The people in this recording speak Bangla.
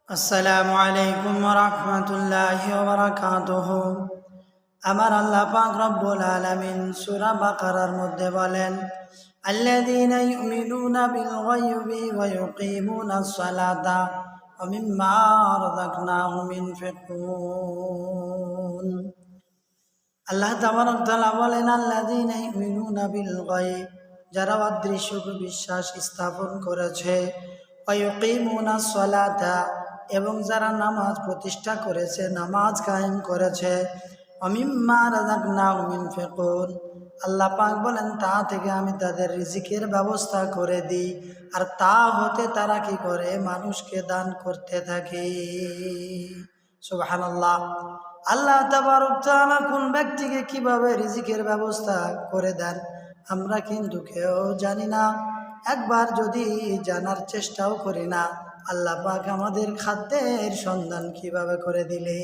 আসসালামু আলাইকুম ওয়া রাহমাতুল্লাহি ওয়া বারাকাতুহু। আমার আল্লাহ পাক রব্বুল আলামিন সূরা বাকারার মধ্যে বলেন, আল্লাযীনা ইউমিনুনা বিল গায়বি ওয়া ইউকিমুনাস সালাতা ওয়া মিম্মা রাযাকনাহুম ইউনফিকুন। আল্লাহ তাবারক ওয়া তাআলা বলেন, আল্লাযীনা ইউমিনুনা বিল গায়ব, যারা অদৃশ্যকে বিশ্বাস স্থাপন করেছে, ওয়া ইউকিমুনাস সালাতা, এবং যারা নামাজ প্রতিষ্ঠা করেছে, নামাজ কায়েম করেছে, ওয়া মিম্মা রাযাকনাহুম ইউনফিকুন, আল্লাহ পাক বলেন তা থেকে আমি তাদের রিজিকের ব্যবস্থা করে দিই, আর তা হতে তারা কি করে, মানুষকে দান করতে থাকে। সুবহানাল্লাহ। আল্লাহ তাবারক তাআলা কোন ব্যক্তিকে কিভাবে রিজিকের ব্যবস্থা করে দেন আমরা কিন্তু কেউ জানি না, একবার যদি জানার চেষ্টাও করি না। আল্লাহ পাক আমাদের খাদ্যের সন্ধান কিভাবে করে দিলে।